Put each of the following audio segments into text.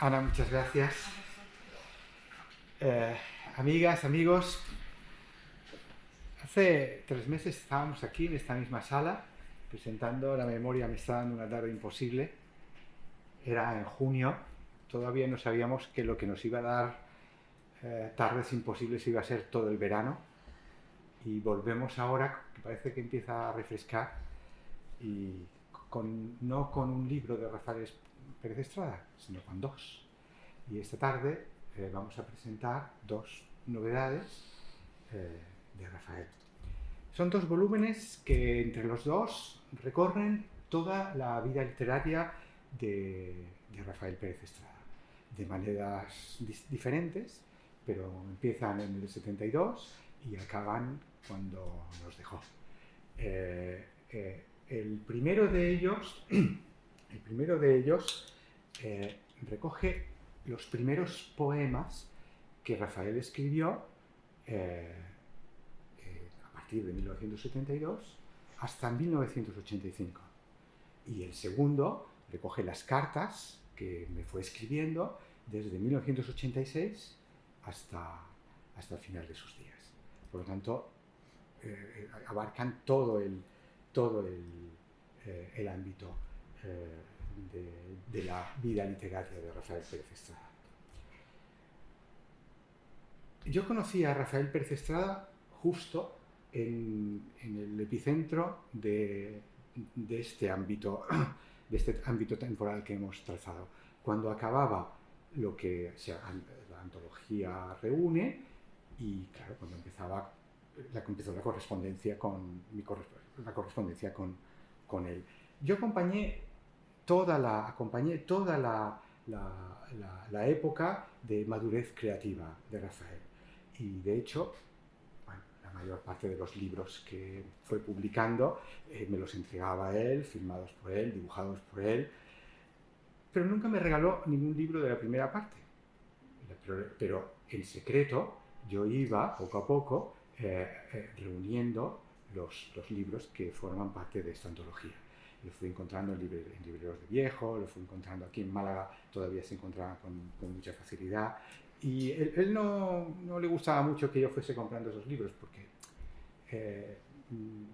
Ana, muchas gracias. Amigas, amigos, hace 3 meses estábamos aquí en esta misma sala presentando La memoria me está dando una tarde imposible. Era en junio, todavía no sabíamos que lo que nos iba a dar tardes imposibles iba a ser todo el verano, y volvemos ahora, que parece que empieza a refrescar, y no con un libro de Rafael Pérez Estrada, sino con 2. Y esta tarde vamos a presentar 2 novedades de Rafael. Son 2 volúmenes que entre los 2 recorren toda la vida literaria de Rafael Pérez Estrada, de maneras diferentes, pero empiezan en el 72 y acaban cuando nos dejó. El primero de ellos recoge los primeros poemas que Rafael escribió a partir de 1972 hasta 1985. Y el segundo recoge las cartas que me fue escribiendo desde 1986 hasta el final de sus días. Por lo tanto, abarcan todo el ámbito de la vida literaria de Rafael Pérez Estrada. Yo conocí a Rafael Pérez Estrada justo en el epicentro de este ámbito temporal que hemos trazado. Cuando acababa lo que la antología Reúne, y claro, cuando empezó la correspondencia con él. Yo acompañé toda la época de madurez creativa de Rafael, y de hecho, la mayor parte de los libros que fue publicando me los entregaba él, firmados por él, dibujados por él, pero nunca me regaló ningún libro de la primera parte. Pero en secreto yo iba poco a poco reuniendo los libros que forman parte de esta antología. Lo fui encontrando en libreros de viejo, lo fui encontrando aquí en Málaga, todavía se encontraba con mucha facilidad. Y él no le gustaba mucho que yo fuese comprando esos libros, porque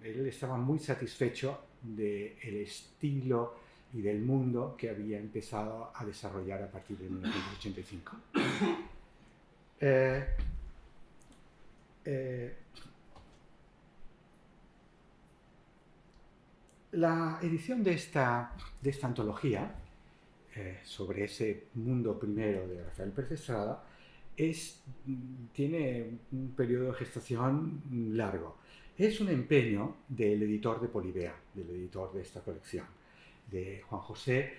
él estaba muy satisfecho del estilo y del mundo que había empezado a desarrollar a partir de 1985. La edición de esta antología sobre ese mundo primero de Rafael Pérez Estrada tiene un periodo de gestación largo. Es un empeño del editor de Polibea, del editor de esta colección, de Juan José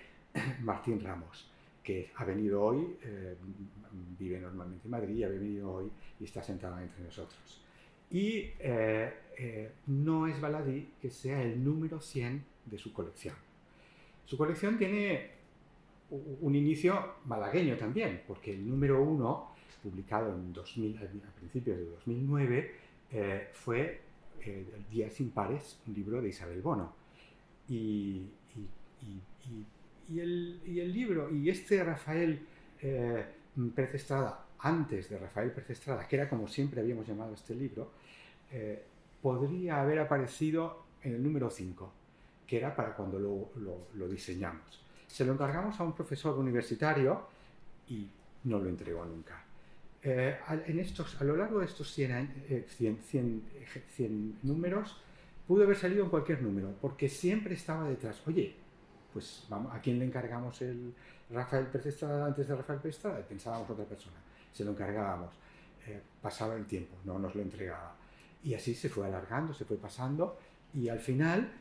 Martín Ramos, que ha venido hoy, vive normalmente en Madrid, ha venido hoy y está sentado entre nosotros. Y no es baladí que sea el número 100 de su colección. Su colección tiene un inicio malagueño también, porque el número 1, publicado a principios de 2009, fue Días Impares, un libro de Isabel Bono. Y el libro, y este Rafael Pérez Estrada, antes de Rafael Pérez Estrada, que era como siempre habíamos llamado este libro, podría haber aparecido en el número 5, que era para cuando lo diseñamos. Se lo encargamos a un profesor universitario y no lo entregó nunca. A lo largo de estos 100 números, pudo haber salido en cualquier número, porque siempre estaba detrás. Oye, pues vamos, ¿a quién le encargamos el Rafael Pérez Estrada antes de Rafael Pérez Estrada? Pensábamos otra persona, se lo encargábamos. Pasaba el tiempo, no nos lo entregaba. Y así se fue alargando, se fue pasando, y al final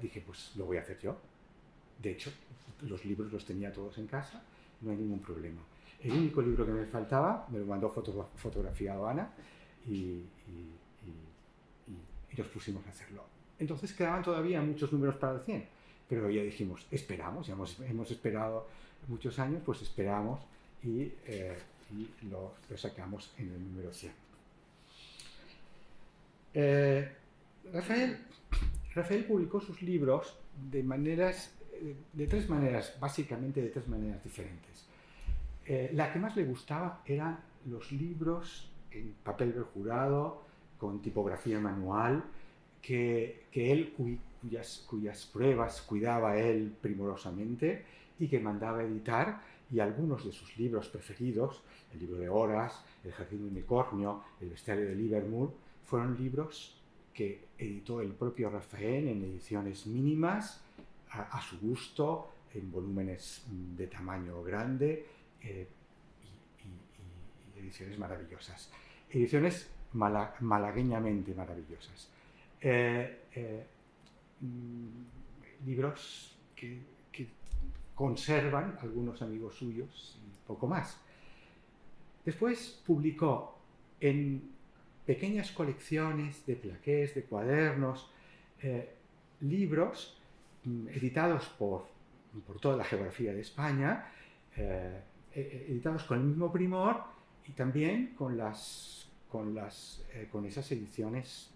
dije, pues lo voy a hacer yo. De hecho, los libros los tenía todos en casa, no hay ningún problema. El único libro que me faltaba me lo mandó fotografiado Ana y nos pusimos a hacerlo. Entonces quedaban todavía muchos números para el 100, pero ya dijimos, esperamos, ya hemos esperado muchos años, pues esperamos y lo sacamos en el número 100. Rafael publicó sus libros de tres maneras, básicamente de tres maneras diferentes. La que más le gustaba eran los libros en papel perjurado, con tipografía manual, cuyas pruebas cuidaba él primorosamente y que mandaba editar, y algunos de sus libros preferidos, el libro de Horas, El jardín de unicornio, El bestiario de Livermore, fueron libros que editó el propio Rafael en ediciones mínimas, a su gusto, en volúmenes de tamaño grande, y ediciones maravillosas. Ediciones malagueñamente maravillosas. Libros que conservan algunos amigos suyos y poco más. Después publicó en pequeñas colecciones de plaqués, de cuadernos, libros editados por toda la geografía de España, editados con el mismo primor y también con esas ediciones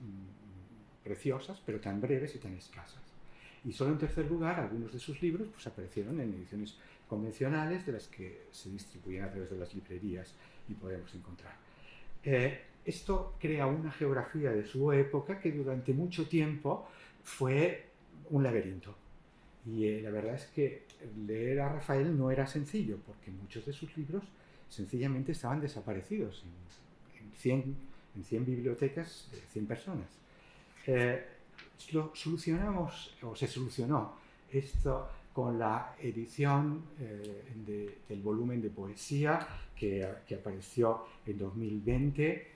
preciosas, pero tan breves y tan escasas. Y solo en tercer lugar, algunos de sus libros pues, aparecieron en ediciones convencionales de las que se distribuyen a través de las librerías y podemos encontrar. Esto crea una geografía de su época que durante mucho tiempo fue un laberinto. Y la verdad es que leer a Rafael no era sencillo, porque muchos de sus libros sencillamente estaban desaparecidos en 100 bibliotecas de 100 personas. Lo solucionamos, o se solucionó esto con la edición del volumen de poesía que apareció en 2020,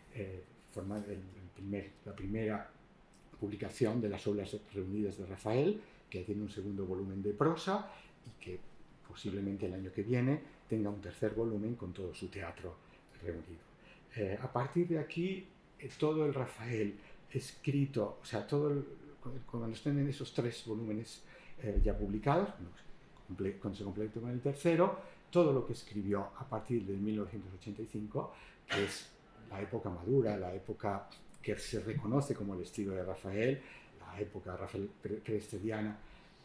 la primera publicación de las obras reunidas de Rafael, que tiene un segundo volumen de prosa y que posiblemente el año que viene tenga un tercer volumen con todo su teatro reunido. A partir de aquí, todo el Rafael escrito, o sea, cuando estén en esos tres volúmenes ya publicados, cuando se complete con el tercero, todo lo que escribió a partir de 1985, que es la época madura, la época que se reconoce como el estilo de Rafael, la época Rafael Prestediana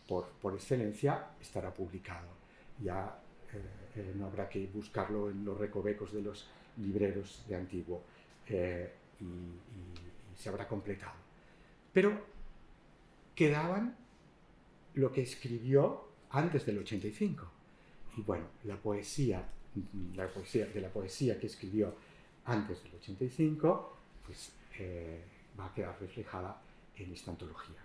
por excelencia, estará publicado. Ya no habrá que buscarlo en los recovecos de los libreros de antiguo y se habrá completado. Pero quedaban lo que escribió antes del 85. Y bueno, la poesía que escribió antes del 85, pues va a quedar reflejada en esta antología.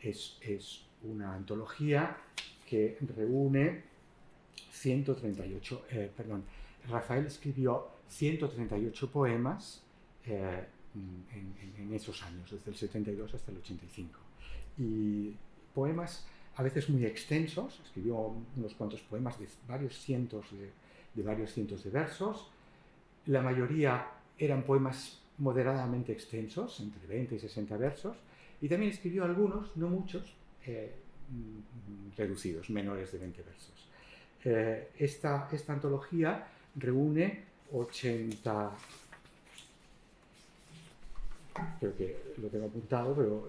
Es una antología que reúne 138, Rafael escribió 138 poemas en esos años, desde el 72 hasta el 85. Y poemas a veces muy extensos, escribió unos cuantos poemas de varios cientos de versos. La mayoría eran poemas moderadamente extensos, entre 20 y 60 versos, y también escribió algunos, no muchos, reducidos, menores de 20 versos. Esta antología reúne 80, creo que lo tengo apuntado, pero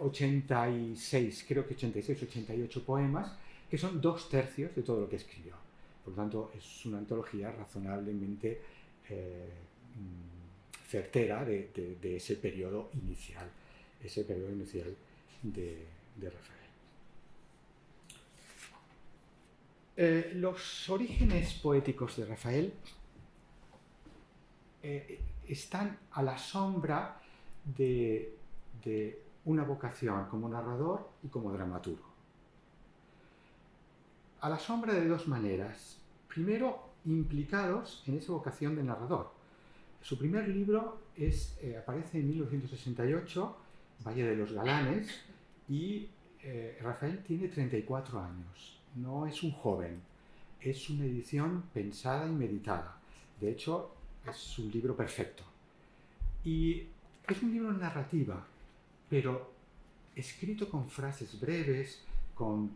86, creo que 86, 88 poemas, que son 2/3 de todo lo que escribió. Por lo tanto, es una antología razonablemente certera de ese periodo inicial de Rafael. Los orígenes poéticos de Rafael están a la sombra de una vocación como narrador y como dramaturgo. A la sombra de dos maneras. Primero, implicados en esa vocación de narrador. Su primer libro aparece en 1968, Valle de los Galanes, y Rafael tiene 34 años. No es un joven, es una edición pensada y meditada. De hecho, es un libro perfecto. Y es un libro en narrativa, pero escrito con frases breves, con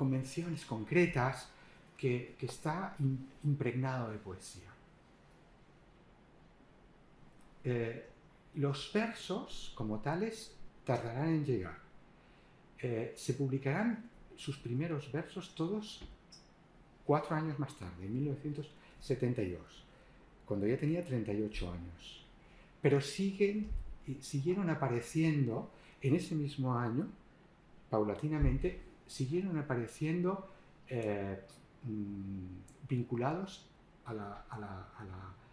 menciones concretas, que está impregnado de poesía. Los versos, como tales, tardarán en llegar. Se publicarán sus primeros versos todos 4 años más tarde, en 1972, cuando ya tenía 38 años. Pero siguieron apareciendo en ese mismo año, paulatinamente, siguieron apareciendo vinculados a la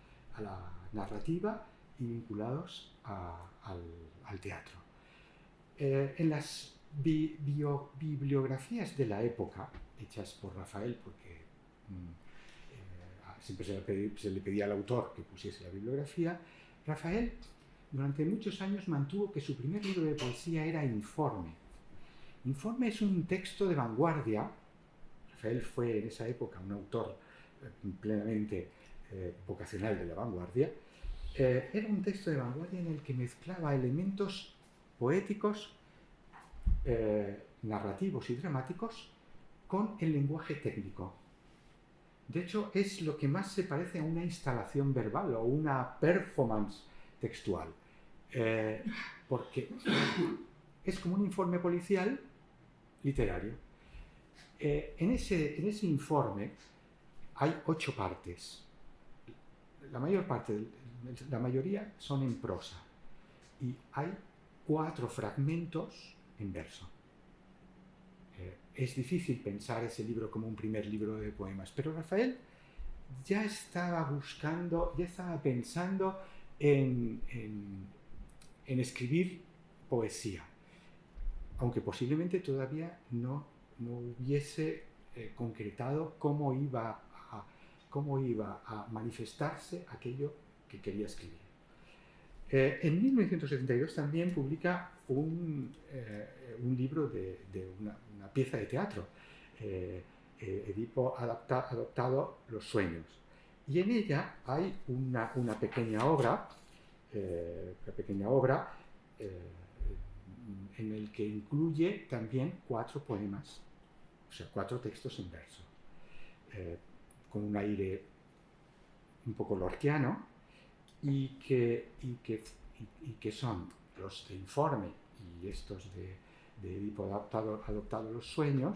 narrativa y vinculados al teatro. En las bibliografías de la época, hechas por Rafael, porque siempre se le pedía al autor que pusiese la bibliografía, Rafael durante muchos años mantuvo que su primer libro de poesía era Informe. Informe es un texto de vanguardia. Rafael fue en esa época un autor plenamente vocacional de la vanguardia. Era un texto de vanguardia en el que mezclaba elementos poéticos, narrativos y dramáticos con el lenguaje técnico. De hecho, es lo que más se parece a una instalación verbal o una performance textual, porque es como un informe policial literario. En ese informe hay 8 partes. La mayoría son en prosa y hay 4 fragmentos en verso. Es difícil pensar ese libro como un primer libro de poemas, pero Rafael ya estaba pensando en escribir poesía, aunque posiblemente todavía no hubiese concretado cómo iba a manifestarse aquello que quería escribir. En 1972 también publica un libro de una pieza de teatro, Edipo adoptado, Los sueños. Y en ella hay una pequeña obra, en el que incluye también 4 poemas, o sea, 4 textos en verso, con un aire un poco lorquiano, y que son los de Informe y estos de Edipo adoptado los sueños,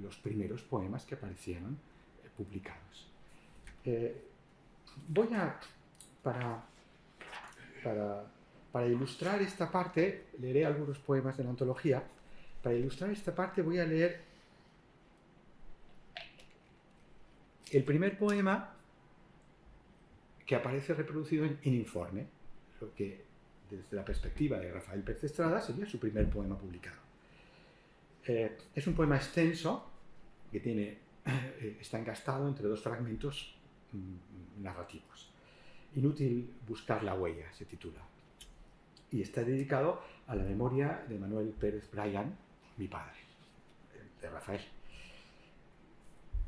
los primeros poemas que aparecieron publicados. Para ilustrar esta parte, leeré algunos poemas de la antología. Para ilustrar esta parte voy a leer el primer poema que aparece reproducido en Informe, lo que desde la perspectiva de Rafael Pérez Estrada sería su primer poema publicado. Es un poema extenso que está engastado entre 2 fragmentos narrativos. Inútil buscar la huella, se titula, y está dedicado a la memoria de Manuel Pérez Bryan, mi padre, de Rafael.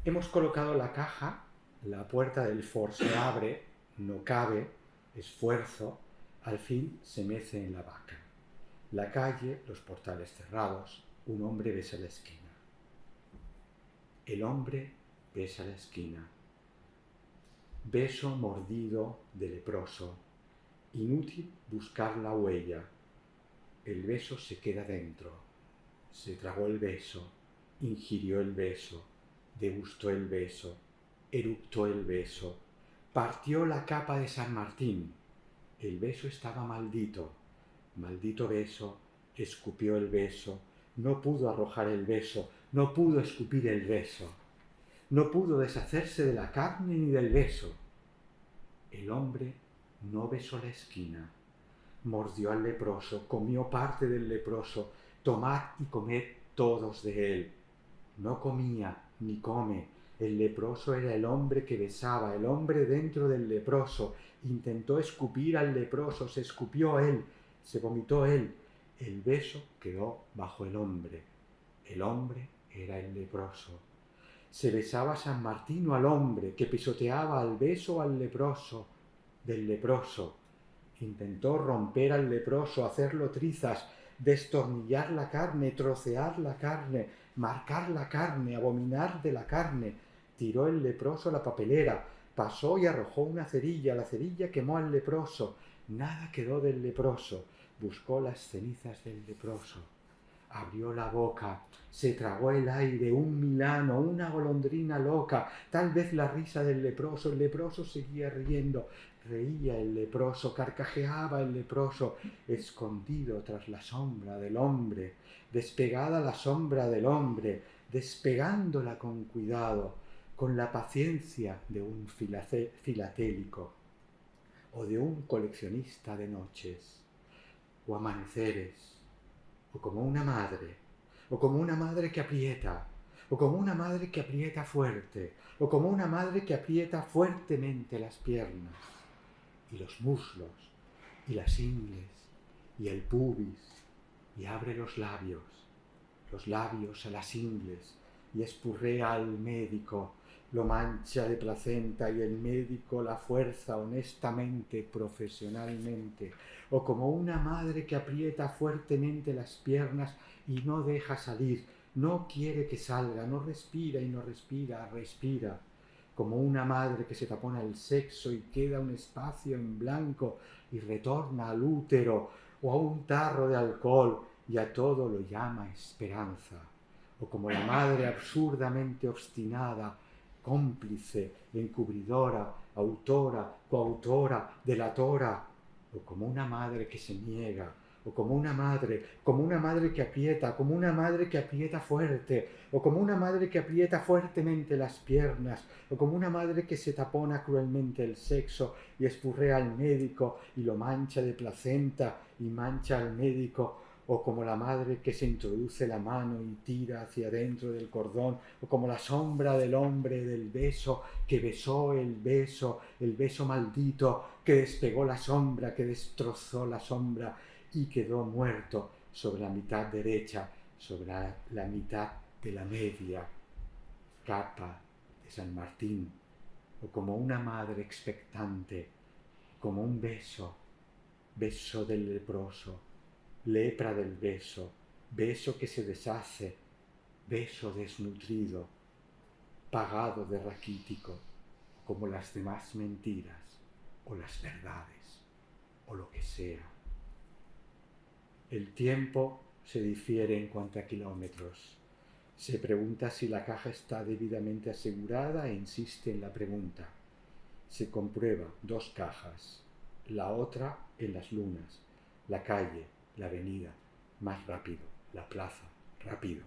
Hemos colocado la caja, la puerta del Ford se abre, no cabe, esfuerzo, al fin se mece en la vaca. La calle, los portales cerrados, un hombre besa la esquina. El hombre besa la esquina. Beso mordido de leproso, inútil buscar la huella. El beso se queda dentro. Se tragó el beso, ingirió el beso, degustó el beso, eructó el beso. Partió la capa de San Martín. El beso estaba maldito. Maldito beso, escupió el beso. No pudo arrojar el beso, no pudo escupir el beso. No pudo deshacerse de la carne ni del beso. El hombre no besó la esquina, mordió al leproso, comió parte del leproso, tomad y comed todos de él. No comía ni come. El leproso era el hombre que besaba, el hombre dentro del leproso. Intentó escupir al leproso, se escupió él, se vomitó él. El beso quedó bajo el hombre. El hombre era el leproso. Se besaba San Martino al hombre, que pisoteaba al beso al leproso, del leproso. Intentó romper al leproso, hacerlo trizas, destornillar la carne, trocear la carne, marcar la carne, abominar de la carne. Tiró el leproso a la papelera, pasó y arrojó una cerilla, la cerilla quemó al leproso. Nada quedó del leproso, buscó las cenizas del leproso. Abrió la boca, se tragó el aire, un milano, una golondrina loca, tal vez la risa del leproso. El leproso seguía riendo, reía el leproso, carcajeaba el leproso, escondido tras la sombra del hombre, despegada la sombra del hombre, despegándola con cuidado, con la paciencia de un filatélico o de un coleccionista de noches o amaneceres, o como una madre que aprieta, o como una madre que aprieta fuerte, o como una madre que aprieta fuertemente las piernas, y los muslos, y las ingles, y el pubis, y abre los labios a las ingles, y espurrea al médico, lo mancha de placenta, y el médico la fuerza honestamente, profesionalmente, o como una madre que aprieta fuertemente las piernas y no deja salir, no quiere que salga, no respira y no respira, respira, como una madre que se tapona el sexo y queda un espacio en blanco y retorna al útero o a un tarro de alcohol y a todo lo llama esperanza, o como la madre absurdamente obstinada, cómplice, encubridora, autora, coautora, delatora, o como una madre que se niega, o como una madre que aprieta, como una madre que aprieta fuerte, o como una madre que aprieta fuertemente las piernas, o como una madre que se tapona cruelmente el sexo y espurrea al médico y lo mancha de placenta y mancha al médico, o como la madre que se introduce la mano y tira hacia dentro del cordón, o como la sombra del hombre del beso que besó el beso maldito, que despegó la sombra, que destrozó la sombra y quedó muerto sobre la mitad derecha, sobre la mitad de la media capa de San Martín, o como una madre expectante, como un beso del leproso, lepra del beso que se deshace, beso desnutrido, pagado de raquítico, como las demás mentiras, o las verdades, o lo que sea. El tiempo se difiere en cuanto a kilómetros. Se pregunta si la caja está debidamente asegurada e insiste en la pregunta. Se comprueba 2 cajas, la otra en las lunas, la calle, la avenida, más rápido, la plaza, rápido,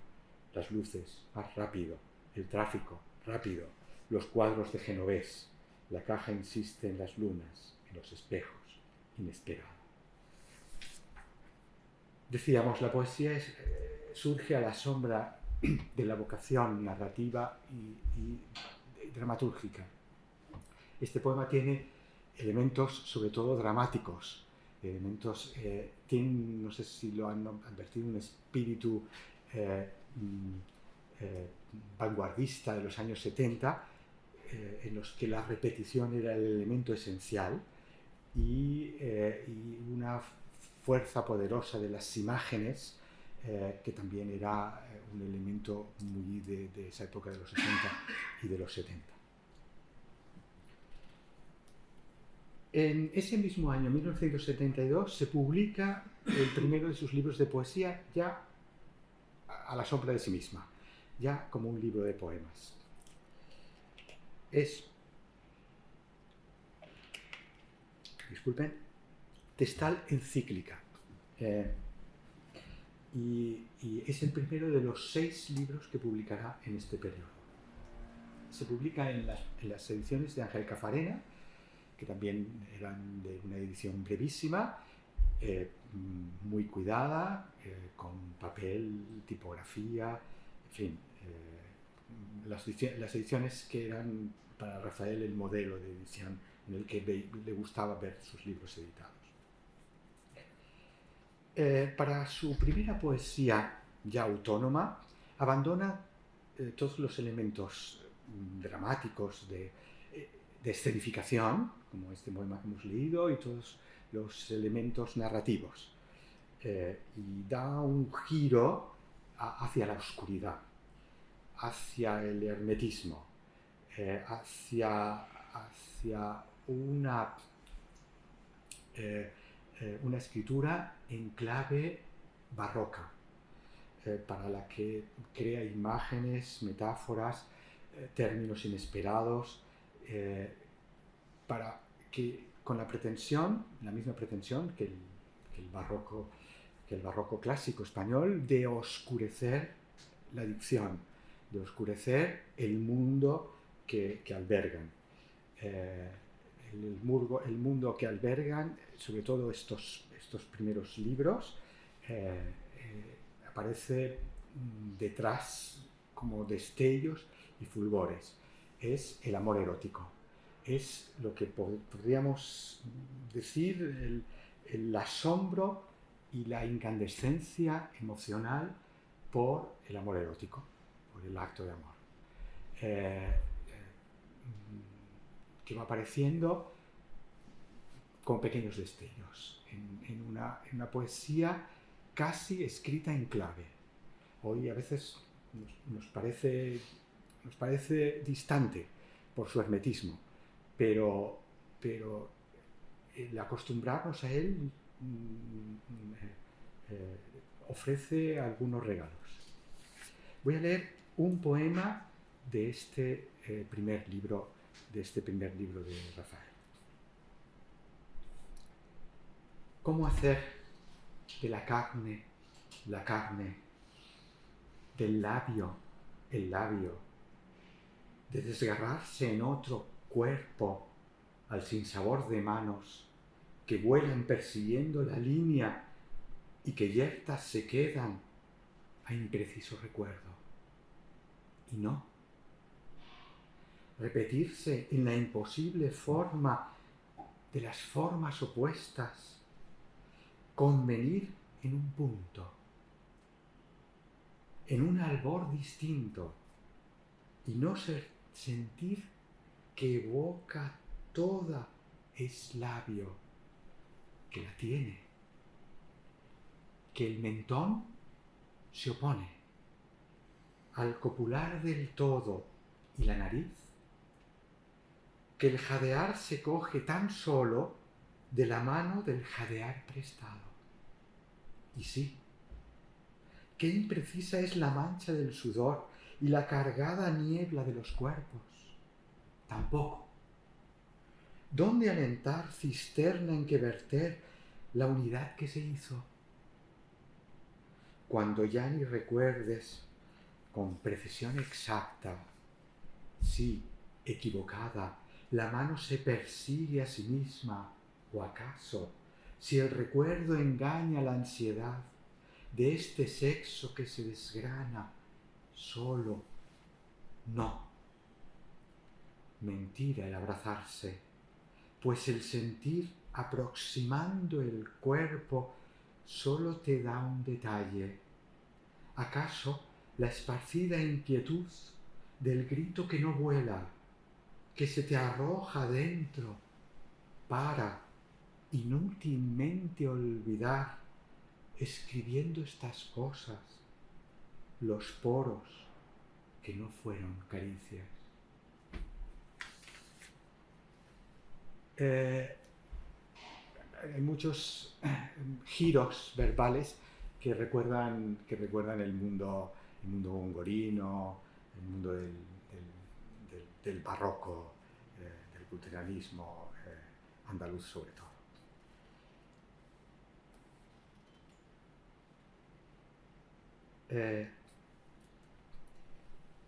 las luces, más rápido, el tráfico, rápido, los cuadros de Genovés, la caja insiste en las lunas, en los espejos, inesperado. Decíamos, la poesía surge a la sombra de la vocación narrativa y dramatúrgica. Este poema tiene elementos sobre todo dramáticos, elementos, tienen, no sé si lo han advertido, un espíritu vanguardista de los años 70, en los que la repetición era el elemento esencial y una fuerza poderosa de las imágenes, que también era un elemento muy de esa época de los 60 y de los 70. En ese mismo año, 1972, se publica el primero de sus libros de poesía, ya a la sombra de sí misma, ya como un libro de poemas. Es, disculpen, Testal encíclica. Y es el primero de los 6 libros que publicará en este periodo. Se publica en las ediciones de Ángel Cafarena que también eran de una edición brevísima, muy cuidada, con papel, tipografía, en fin, las ediciones que eran para Rafael el modelo de edición en el que le gustaba ver sus libros editados. Para su primera poesía ya autónoma, abandona todos los elementos dramáticos de escenificación, como este poema que hemos leído, y todos los elementos narrativos, y da un giro hacia la oscuridad, hacia el hermetismo, hacia una escritura en clave barroca, para la que crea imágenes, metáforas, términos inesperados, para que con la misma pretensión que el barroco clásico español, de oscurecer la dicción, de oscurecer el mundo que albergan. El mundo que albergan, sobre todo estos primeros libros, aparece detrás como destellos y fulgores. Es el amor erótico. Es lo que podríamos decir el asombro y la incandescencia emocional por el amor erótico, por el acto de amor. Que va apareciendo con pequeños destellos, en una poesía casi escrita en clave. Hoy a veces nos parece distante por su hermetismo, pero el acostumbrarnos a él ofrece algunos regalos. Voy a leer un poema de este primer libro de Rafael. ¿Cómo hacer de la carne, del labio, el labio, de desgarrarse en otro cuerpo al sinsabor de manos que vuelan persiguiendo la línea y que yertas se quedan a impreciso recuerdo? Y no. Repetirse en la imposible forma de las formas opuestas, convenir en un punto, en un albor distinto, y no sentir que boca toda es labio, que la tiene, que el mentón se opone al copular del todo y la nariz, que el jadear se coge tan solo de la mano del jadear prestado. Y sí, qué imprecisa es la mancha del sudor y la cargada niebla de los cuerpos. Tampoco. ¿Dónde alentar cisterna en que verter la unidad que se hizo? Cuando ya ni recuerdes con precisión exacta, sí, equivocada, la mano se persigue a sí misma, o acaso, si el recuerdo engaña la ansiedad de este sexo que se desgrana solo, no. Mentira el abrazarse, pues el sentir aproximando el cuerpo solo te da un detalle. ¿Acaso la esparcida inquietud del grito que no vuela, que se te arroja dentro para inútilmente olvidar, escribiendo estas cosas, los poros que no fueron caricias? Hay muchos giros verbales que recuerdan el mundo ungorino, el mundo del barroco, del culturalismo andaluz sobre todo.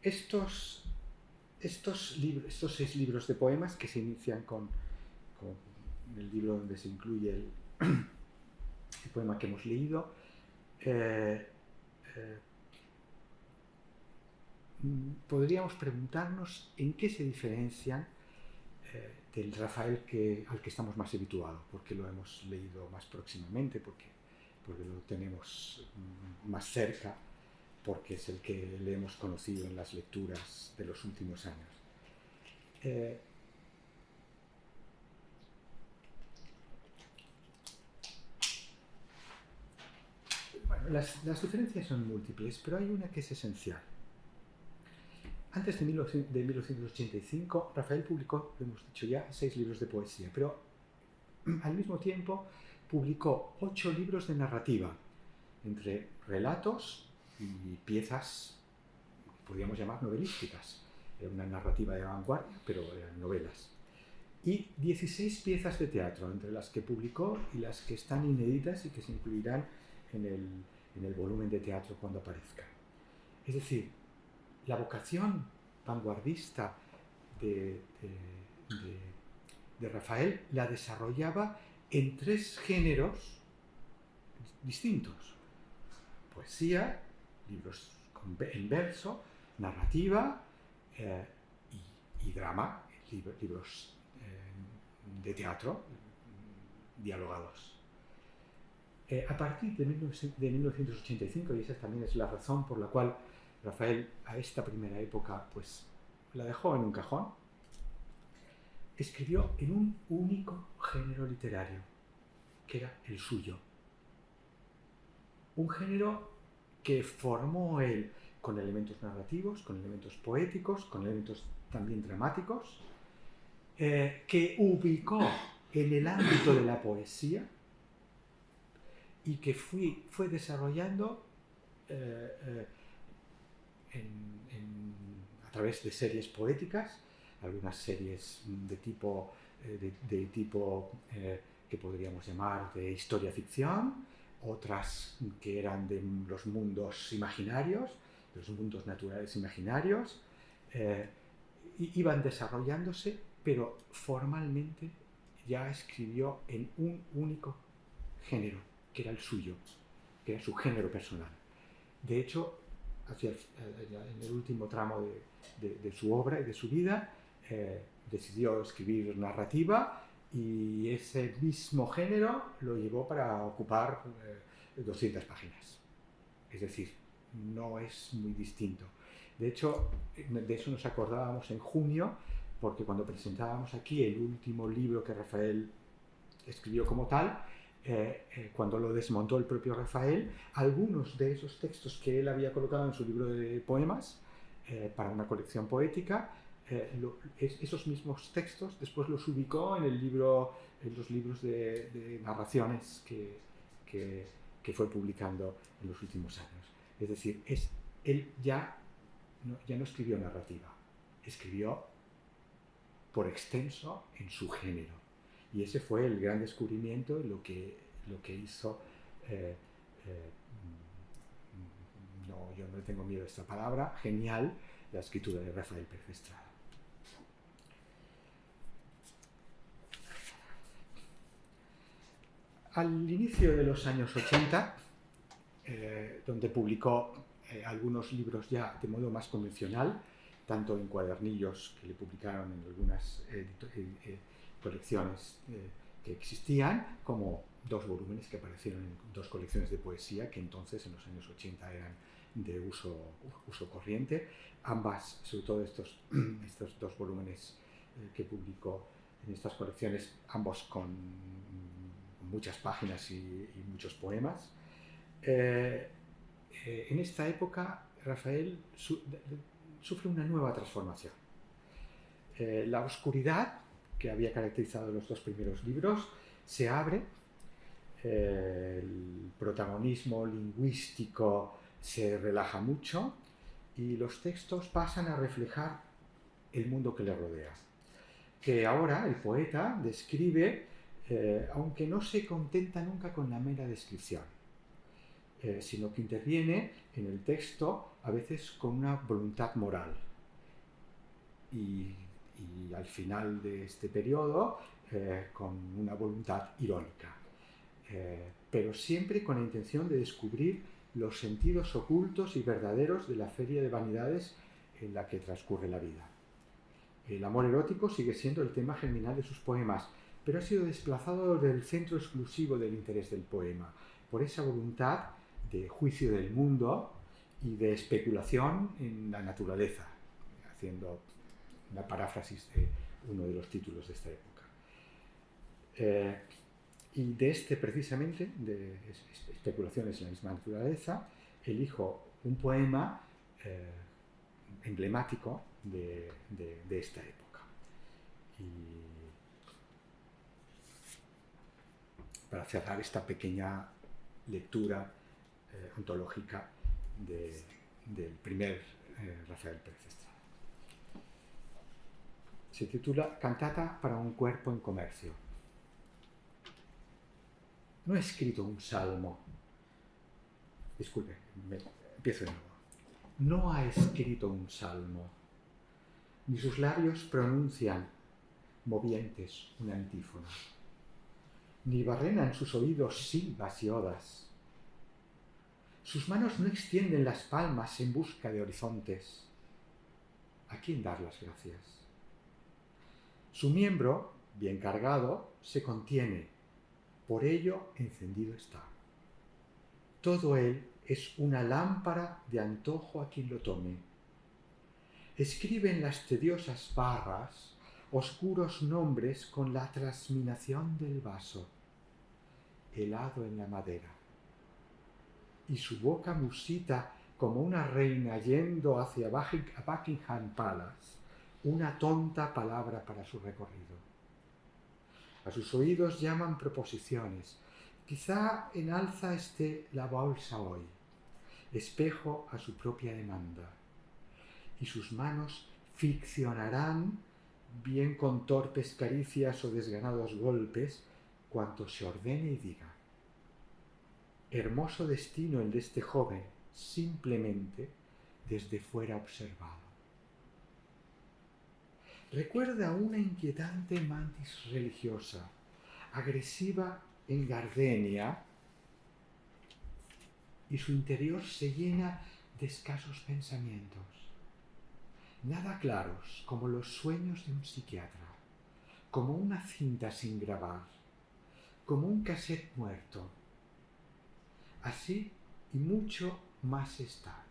Estos 6 libros de poemas que se inician con el libro donde se incluye el poema que hemos leído, podríamos preguntarnos en qué se diferencian del Rafael al que estamos más habituados, porque lo hemos leído más próximamente, porque lo tenemos más cerca, porque es el que le hemos conocido en las lecturas de los últimos años. Bueno, las diferencias son múltiples, pero hay una que es esencial. Antes de 1985, Rafael publicó, lo hemos dicho ya, 6 libros de poesía, pero al mismo tiempo publicó 8 libros de narrativa, entre relatos y piezas que podríamos llamar novelísticas. Era una narrativa de vanguardia, pero eran novelas. Y 16 piezas de teatro, entre las que publicó y las que están inéditas y que se incluirán en el volumen de teatro cuando aparezca. Es decir, la vocación vanguardista de Rafael la desarrollaba en 3 géneros distintos: poesía, libros en verso, narrativa y drama, libros de teatro dialogados. A partir de 1985, y esa también es la razón por la cual Rafael a esta primera época pues la dejó en un cajón, escribió en un único género literario, que era el suyo. Un género que formó él con elementos narrativos, con elementos poéticos, con elementos también dramáticos, que ubicó en el ámbito de la poesía y que fue desarrollando a través de series poéticas, algunas series de tipo que podríamos llamar de historia ficción, otras que eran de los mundos imaginarios, de los mundos naturales imaginarios, iban desarrollándose, pero formalmente ya escribió en un único género, que era el suyo, que era su género personal. De hecho, en el último tramo de su obra y de su vida, decidió escribir narrativa, y ese mismo género lo llevó para ocupar 200 páginas. Es decir, no es muy distinto. De hecho, de eso nos acordábamos en junio, porque cuando presentábamos aquí el último libro que Rafael escribió como tal, cuando lo desmontó el propio Rafael, algunos de esos textos que él había colocado en su libro de poemas para una colección poética, esos mismos textos después los ubicó en los libros de narraciones que fue publicando en los últimos años. Es decir, él ya no escribió narrativa, escribió por extenso en su género. Y ese fue el gran descubrimiento, lo que hizo, yo no tengo miedo a esta palabra, genial, la escritura de Rafael Pérez Estrada. Al inicio de los años 80, donde publicó algunos libros ya de modo más convencional, tanto en cuadernillos que le publicaron en algunas colecciones que existían, como 2 volúmenes que aparecieron en 2 colecciones de poesía que entonces, en los años 80, eran de uso corriente. Ambas, sobre todo estos 2 volúmenes que publicó en estas colecciones, ambos con muchas páginas y muchos poemas. En esta época, Rafael sufre una nueva transformación. La oscuridad que había caracterizado los 2 primeros libros se abre, el protagonismo lingüístico se relaja mucho y los textos pasan a reflejar el mundo que le rodea, que ahora el poeta describe, aunque no se contenta nunca con la mera descripción, sino que interviene en el texto a veces con una voluntad moral. Y al final de este periodo con una voluntad irónica, pero siempre con la intención de descubrir los sentidos ocultos y verdaderos de la feria de vanidades en la que transcurre la vida. El amor erótico sigue siendo el tema germinal de sus poemas, pero ha sido desplazado del centro exclusivo del interés del poema, por esa voluntad de juicio del mundo y de especulación en la naturaleza, haciendo una paráfrasis de uno de los títulos de esta época. Y de precisamente, de especulaciones en la misma naturaleza, elijo un poema emblemático de esta época. Y para cerrar esta pequeña lectura ontológica del primer Rafael Pérez Estrada. Se titula Cantata para un cuerpo en comercio. No he escrito un salmo. Disculpe, empiezo de nuevo. No ha escrito un salmo, ni sus labios pronuncian, movientes, una antífona, ni barrenan sus oídos silbas y odas. Sus manos no extienden las palmas en busca de horizontes. ¿A quién dar las gracias? Su miembro, bien cargado, se contiene, por ello encendido está. Todo él es una lámpara de antojo a quien lo tome. Escribe en las tediosas barras oscuros nombres con la trasminación del vaso, helado en la madera. Y su boca musita como una reina yendo hacia Buckingham Palace, una tonta palabra para su recorrido. A sus oídos llaman proposiciones. Quizá en alza esté la bolsa hoy, espejo a su propia demanda. Y sus manos ficcionarán, bien con torpes caricias o desganados golpes, cuanto se ordene y diga. Hermoso destino el de este joven, simplemente desde fuera observado. Recuerda una inquietante mantis religiosa, agresiva en gardenia, y su interior se llena de escasos pensamientos, nada claros como los sueños de un psiquiatra, como una cinta sin grabar, como un cassette muerto. Así y mucho más está.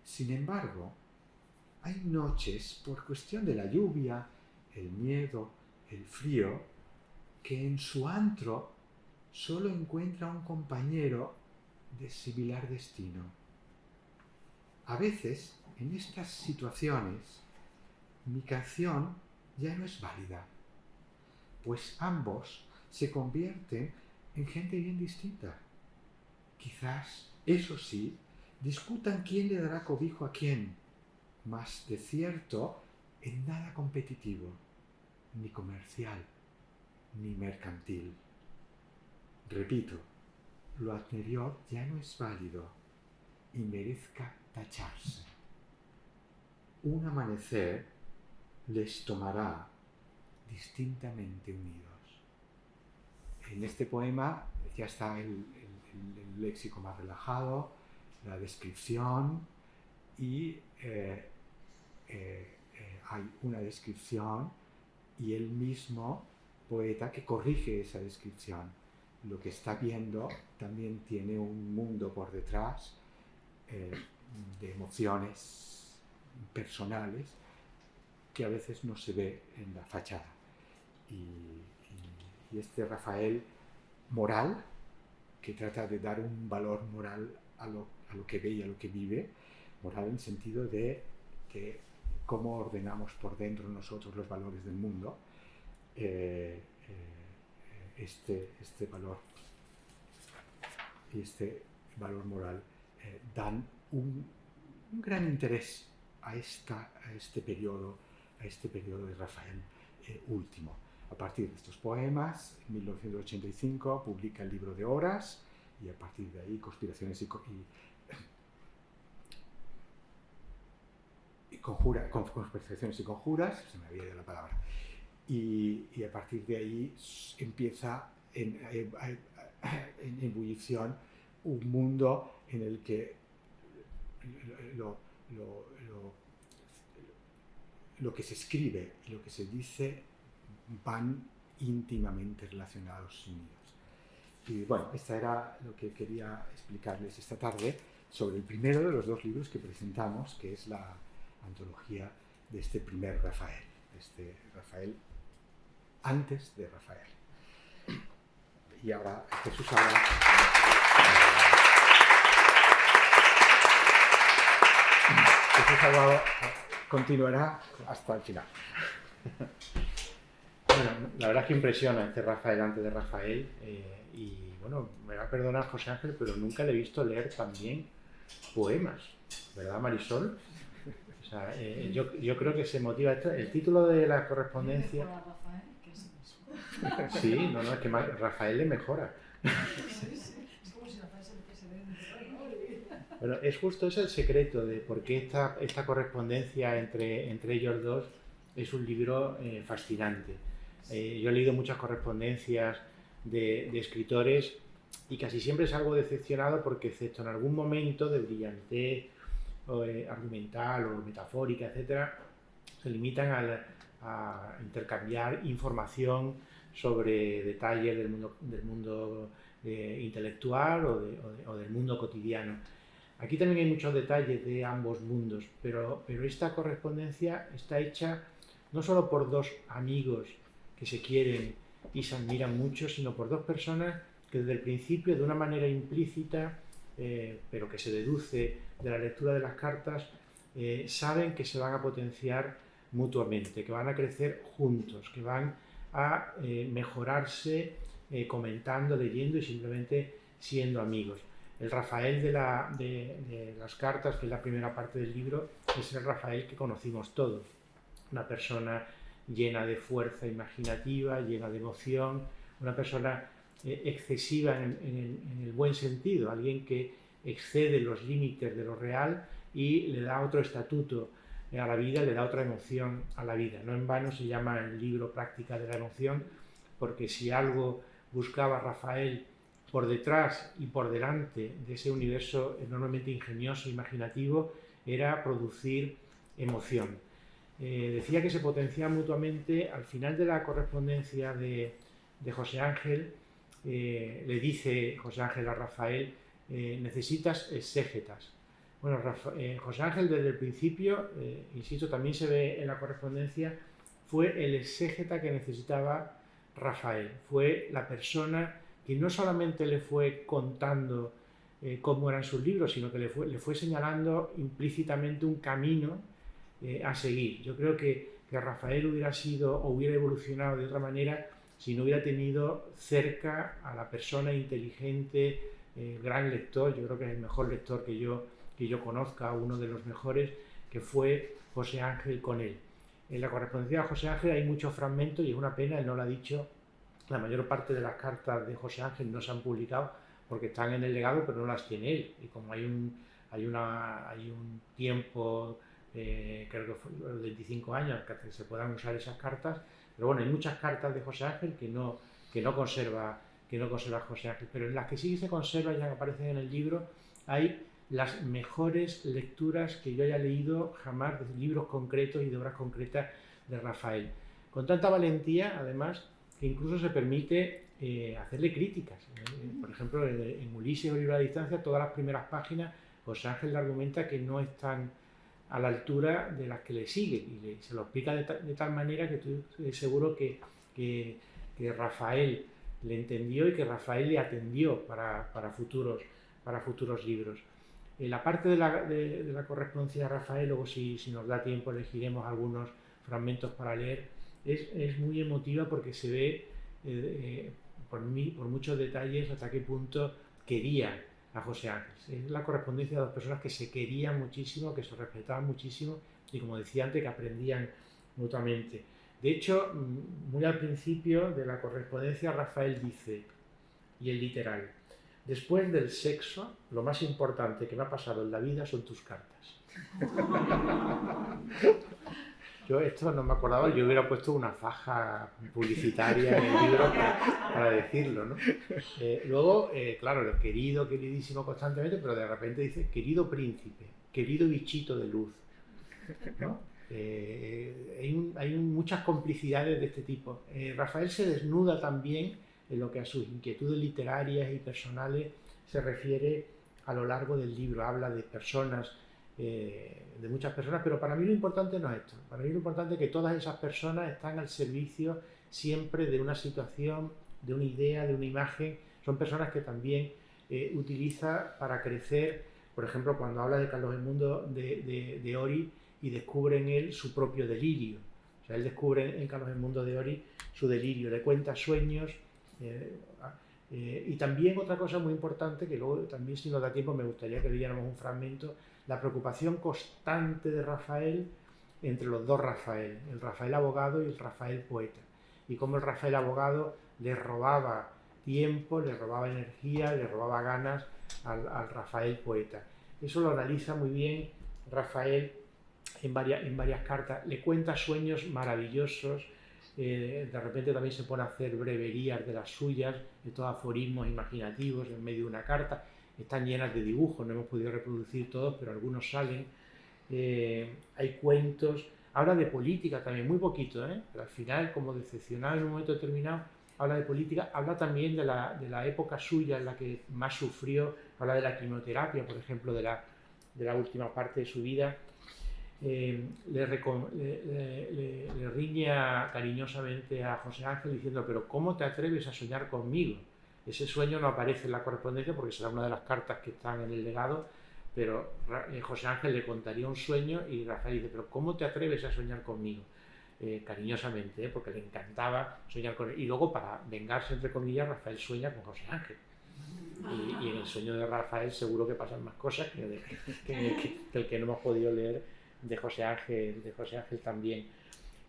Sin embargo, hay noches, por cuestión de la lluvia, el miedo, el frío, que en su antro solo encuentra un compañero de similar destino. A veces, en estas situaciones, mi canción ya no es válida, pues ambos se convierten en gente bien distinta. Quizás, eso sí, discutan quién le dará cobijo a quién, mas de cierto en nada competitivo, ni comercial, ni mercantil. Repito, lo anterior ya no es válido y merezca tacharse. Un amanecer les tomará distintamente unidos. En este poema ya está el léxico más relajado, la descripción y hay una descripción y el mismo poeta que corrige esa descripción. Lo que está viendo también tiene un mundo por detrás de emociones personales que a veces no se ve en la fachada. Y este Rafael moral, que trata de dar un valor moral a lo que ve y a lo que vive, moral en sentido de cómo ordenamos por dentro nosotros los valores del mundo, este valor y este valor moral dan un gran interés a este periodo de Rafael último. A partir de estos poemas, en 1985 publica el libro de Horas y a partir de ahí Conspiraciones y Conspiraciones y Conjuras, se me había ido la palabra, y a partir de ahí empieza en ebullición un mundo en el que lo que se escribe y lo que se dice van íntimamente relacionados unidos. Y bueno, esta era lo que quería explicarles esta tarde sobre el primero de los dos libros que presentamos, que es la antología de este primer Rafael, este Rafael antes de Rafael. Y ahora Jesús Salvador continuará hasta el final. Bueno, la verdad es que impresiona este Rafael antes de Rafael, y bueno, me va a perdonar José Ángel, pero nunca le he visto leer también poemas, ¿verdad, Marisol? O sea, yo creo que se motiva esto. El título de la correspondencia... Sí, no, es que Rafael le mejora. Es como si Rafael se ve en el terreno. Bueno, es justo ese el secreto de por qué esta correspondencia entre ellos dos es un libro fascinante. Yo he leído muchas correspondencias de escritores y casi siempre salgo decepcionado porque, excepto en algún momento de brillantez argumental o metafórica, etcétera, se limitan a intercambiar información sobre detalles del mundo intelectual o del mundo cotidiano. Aquí también hay muchos detalles de ambos mundos, pero esta correspondencia está hecha no solo por dos amigos que se quieren y se admiran mucho, sino por dos personas que desde el principio, de una manera implícita, pero que se deduce de la lectura de las cartas, saben que se van a potenciar mutuamente, que van a crecer juntos, que van a mejorarse comentando, leyendo y simplemente siendo amigos. El Rafael de las cartas, que es la primera parte del libro, es el Rafael que conocimos todos. Una persona llena de fuerza imaginativa, llena de emoción, una persona excesiva en el buen sentido, alguien que excede los límites de lo real y le da otro estatuto a la vida, le da otra emoción a la vida. No en vano se llama el libro Práctica de la Emoción, porque si algo buscaba Rafael por detrás y por delante de ese universo enormemente ingenioso e imaginativo, era producir emoción. Decía que se potenciaban mutuamente. Al final de la correspondencia de José Ángel, le dice José Ángel a Rafael, necesitas exégetas. Bueno, José Ángel desde el principio, insisto, también se ve en la correspondencia, fue el exégeta que necesitaba Rafael. Fue la persona que no solamente le fue contando cómo eran sus libros, sino que le fue señalando implícitamente un camino a seguir. Yo creo que Rafael hubiera sido o hubiera evolucionado de otra manera si no hubiera tenido cerca a la persona inteligente, gran lector, yo creo que es el mejor lector que yo conozca, uno de los mejores, que fue José Ángel con él. En la correspondencia de José Ángel hay muchos fragmentos y es una pena, él no lo ha dicho, la mayor parte de las cartas de José Ángel no se han publicado porque están en el legado, pero no las tiene él. Y como hay un tiempo, creo que fue los 25 años, que se puedan usar esas cartas, pero bueno, hay muchas cartas de José Ángel que no conserva José Ángel, pero en las que sí se conservan, ya que aparecen en el libro, hay las mejores lecturas que yo haya leído jamás de libros concretos y de obras concretas de Rafael. Con tanta valentía, además, que incluso se permite hacerle críticas. Por ejemplo, en Ulises o Libro a la Distancia, todas las primeras páginas, José Ángel le argumenta que no están a la altura de las que le siguen y se lo explica de tal manera que estoy seguro que Rafael le entendió y que Rafael le atendió para futuros libros. En la parte de la correspondencia de Rafael, luego si nos da tiempo elegiremos algunos fragmentos para leer, es muy emotiva porque se ve por muchos detalles hasta qué punto quería a José Ángel. Es la correspondencia de dos personas que se querían muchísimo, que se respetaban muchísimo y, como decía antes, que aprendían mutuamente. De hecho, muy al principio de la correspondencia, Rafael dice, y el literal, después del sexo, lo más importante que me ha pasado en la vida son tus cartas. Yo esto no me acordaba, yo hubiera puesto una faja publicitaria en el libro para decirlo, ¿no? Luego, claro, lo querido, queridísimo constantemente, pero de repente dice, querido príncipe, querido bichito de luz, ¿no? Hay muchas complicidades de este tipo. Rafael se desnuda también en lo que a sus inquietudes literarias y personales se refiere a lo largo del libro. Habla de personas, de muchas personas, pero para mí lo importante no es esto. Para mí lo importante es que todas esas personas están al servicio siempre de una situación, de una idea, de una imagen. Son personas que también utiliza para crecer. Por ejemplo, cuando habla de Carlos Edmundo de Ori y descubre en él su propio delirio. O sea, él descubre en Carlos Edmundo de Ori su delirio, le cuenta sueños. Y también otra cosa muy importante, que luego también si nos da tiempo me gustaría que leyéramos un fragmento, la preocupación constante de Rafael entre los dos Rafael, el Rafael abogado y el Rafael poeta. Y cómo el Rafael abogado le robaba tiempo, le robaba energía, le robaba ganas al Rafael poeta. Eso lo analiza muy bien Rafael en varias cartas. Le cuenta sueños maravillosos. De repente también se pone a hacer breverías de las suyas, estos aforismos imaginativos en medio de una carta. Están llenas de dibujos, no hemos podido reproducir todos, pero algunos salen. Hay cuentos. Habla de política también, muy poquito, pero al final, como decepcionado en un momento determinado, habla de política. Habla también de la época suya en la que más sufrió. Habla de la quimioterapia, por ejemplo, de la última parte de su vida. Le riña cariñosamente a José Ángel diciendo, pero ¿cómo te atreves a soñar conmigo? Ese sueño no aparece en la correspondencia porque será una de las cartas que están en el legado, pero José Ángel le contaría un sueño y Rafael dice, pero ¿cómo te atreves a soñar conmigo? Cariñosamente, porque le encantaba soñar con él. Y luego, para vengarse, entre comillas, Rafael sueña con José Ángel. Y en el sueño de Rafael seguro que pasan más cosas que el que no hemos podido leer de José Ángel también.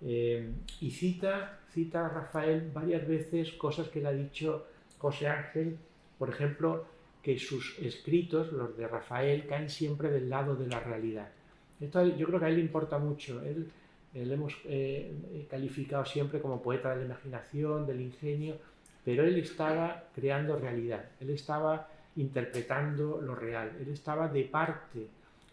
Y cita a Rafael varias veces cosas que le ha dicho José Ángel, por ejemplo, que sus escritos, los de Rafael, caen siempre del lado de la realidad. Esto yo creo que a él le importa mucho. Él hemos calificado siempre como poeta de la imaginación, del ingenio, pero él estaba creando realidad, él estaba interpretando lo real, él estaba de parte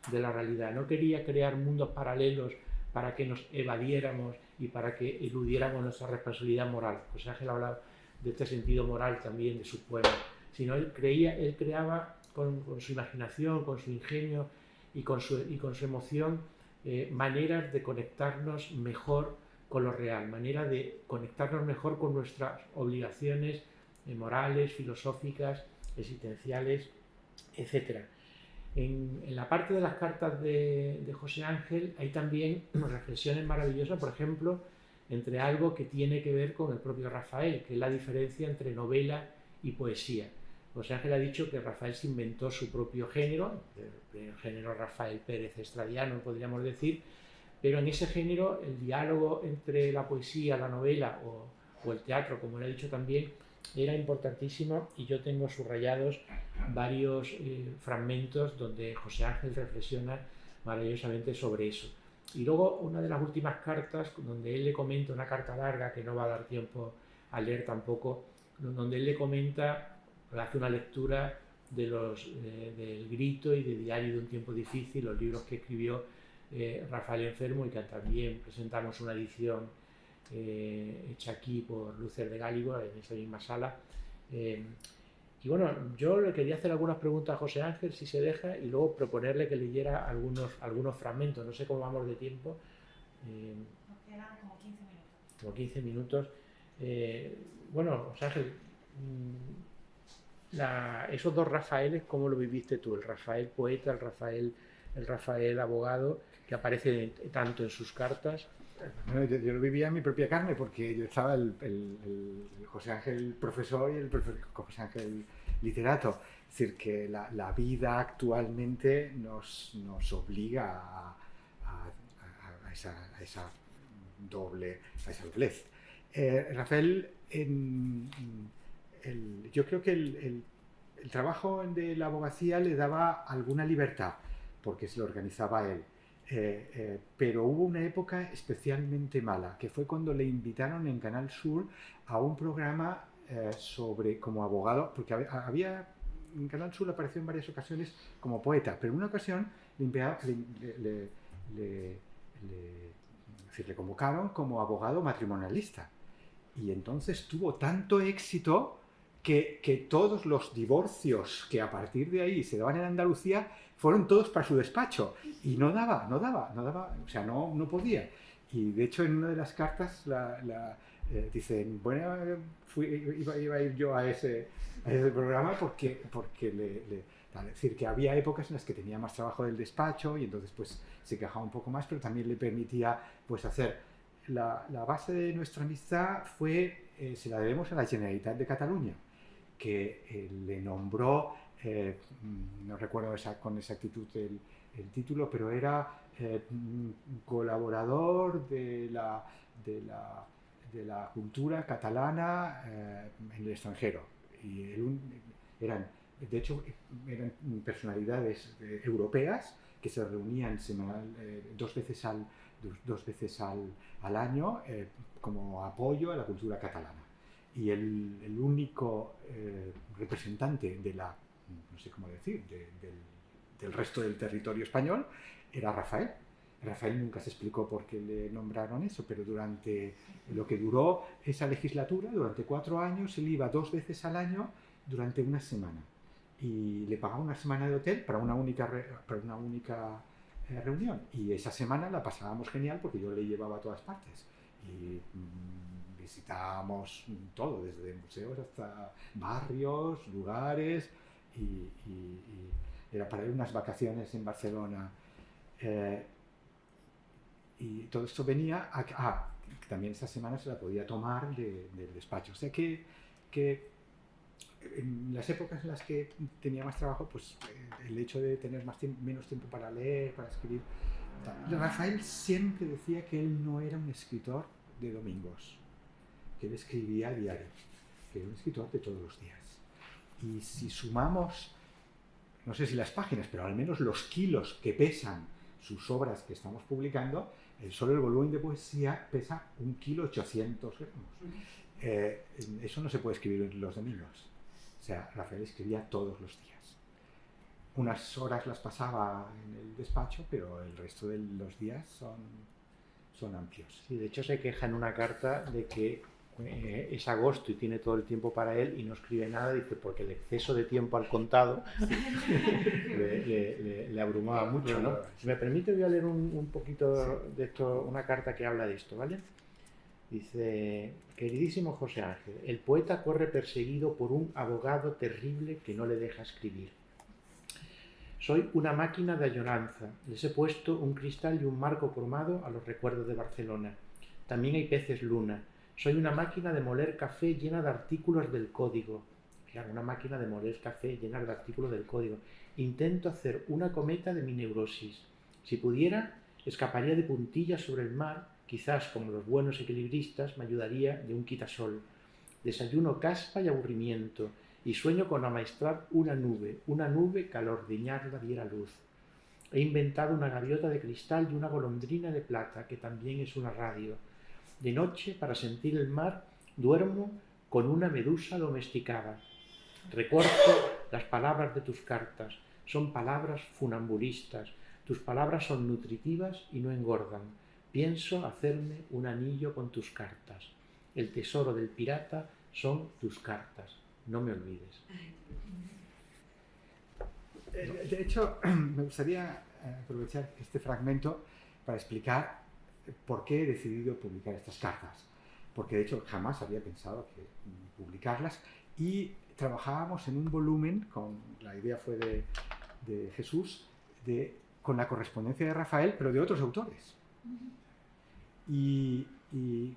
de la realidad, no quería crear mundos paralelos para que nos evadiéramos y para que eludiéramos nuestra responsabilidad moral. José Ángel hablaba de este sentido moral también de sus poemas, sino él creaba con su imaginación, con su ingenio y con su emoción maneras de conectarnos mejor con lo real, manera de conectarnos mejor con nuestras obligaciones morales, filosóficas, existenciales, etc. En la parte de las cartas de José Ángel hay también reflexiones maravillosas, por ejemplo, entre algo que tiene que ver con el propio Rafael, que es la diferencia entre novela y poesía. José Ángel ha dicho que Rafael se inventó su propio género, el género Rafael Pérez Estradiano, podríamos decir, pero en ese género el diálogo entre la poesía, la novela o el teatro, como le he dicho también, era importantísimo, y yo tengo subrayados varios fragmentos donde José Ángel reflexiona maravillosamente sobre eso. Y luego una de las últimas cartas, donde él le comenta, una carta larga que no va a dar tiempo a leer tampoco, donde él le comenta, hace una lectura de del Grito y de Diario de un tiempo difícil, los libros que escribió Rafael Enfermo, y que también presentamos una edición hecha aquí por Lucer de Gáligo en esa misma sala. Y bueno, yo le quería hacer algunas preguntas a José Ángel, si se deja, y luego proponerle que leyera algunos fragmentos. No sé cómo vamos de tiempo. Nos quedan como 15 minutos. Como 15 minutos. Bueno, José Ángel, esos dos Rafaeles, ¿cómo lo viviste tú? El Rafael poeta, el Rafael abogado, que aparece tanto en sus cartas. Bueno, yo lo vivía en mi propia carne, porque yo estaba el José Ángel profesor y el José Ángel literato. Es decir, que la vida actualmente nos obliga a esa doblez. Rafael, yo creo que el trabajo de la abogacía le daba alguna libertad, porque se lo organizaba él. Pero hubo una época especialmente mala, que fue cuando le invitaron en Canal Sur a un programa sobre como abogado, porque en Canal Sur apareció en varias ocasiones como poeta, pero en una ocasión le convocaron como abogado matrimonialista. Y entonces tuvo tanto éxito que todos los divorcios que a partir de ahí se daban en Andalucía fueron todos para su despacho. Y no daba, o sea, no podía. Y de hecho en una de las cartas dicen, bueno, iba a ir yo a ese programa porque es decir, que había épocas en las que tenía más trabajo del despacho y entonces pues se quejaba un poco más, pero también le permitía pues hacer. La base de nuestra amistad se la debemos a la Generalitat de Cataluña, que le nombró, no recuerdo con exactitud el título, pero era colaborador de la cultura catalana en el extranjero. Y de hecho, eran personalidades europeas que se reunían dos veces al año como apoyo a la cultura catalana. Y el único representante no sé cómo decir, del resto del territorio español era Rafael. Rafael nunca se explicó por qué le nombraron eso, pero durante lo que duró esa legislatura, durante 4 años, él iba 2 veces al año durante una semana. Y le pagaba una semana de hotel para una única reunión. Y esa semana la pasábamos genial porque yo le llevaba a todas partes. Y visitábamos todo, desde museos hasta barrios, lugares. Y era para ir unas vacaciones en Barcelona. Y todo esto venía también esa semana se la podía tomar del despacho. O sea que en las épocas en las que tenía más trabajo, pues el hecho de tener menos tiempo para leer, para escribir. Rafael siempre decía que él no era un escritor de domingos, que él escribía a diario, que era un escritor de todos los días. Y si sumamos, no sé si las páginas, pero al menos los kilos que pesan sus obras que estamos publicando, solo el volumen de poesía pesa 1,8 kg. Eso no se puede escribir los domingos. O sea, Rafael escribía todos los días. Unas horas las pasaba en el despacho, pero el resto de los días son amplios. Sí, de hecho se queja en una carta de que es agosto y tiene todo el tiempo para él y no escribe nada, dice, porque el exceso de tiempo al contado le abrumaba mucho, ¿no? Si me permite, voy a leer un poquito de esto, una carta que habla de esto, ¿vale? Dice, queridísimo José Ángel, el poeta corre perseguido por un abogado terrible que no le deja escribir. Soy una máquina de añoranza. Les he puesto un cristal y un marco cromado a los recuerdos de Barcelona. También hay peces luna. Soy una máquina de moler café llena de artículos del código. Claro, una máquina de moler café llena de artículos del código. Intento hacer una cometa de mi neurosis. Si pudiera, escaparía de puntillas sobre el mar. Quizás, como los buenos equilibristas, me ayudaría de un quitasol. Desayuno caspa y aburrimiento. Y sueño con amaestrar una nube que al ordeñarla diera luz. He inventado una gaviota de cristal y una golondrina de plata, que también es una radio. De noche, para sentir el mar, duermo con una medusa domesticada. Recorto las palabras de tus cartas. Son palabras funambulistas. Tus palabras son nutritivas y no engordan. Pienso hacerme un anillo con tus cartas. El tesoro del pirata son tus cartas. No me olvides. De hecho, me gustaría aprovechar este fragmento para explicar por qué he decidido publicar estas cartas. Porque de hecho jamás había pensado que publicarlas y trabajábamos en un volumen, la idea fue de Jesús, con la correspondencia de Rafael, pero de otros autores. Y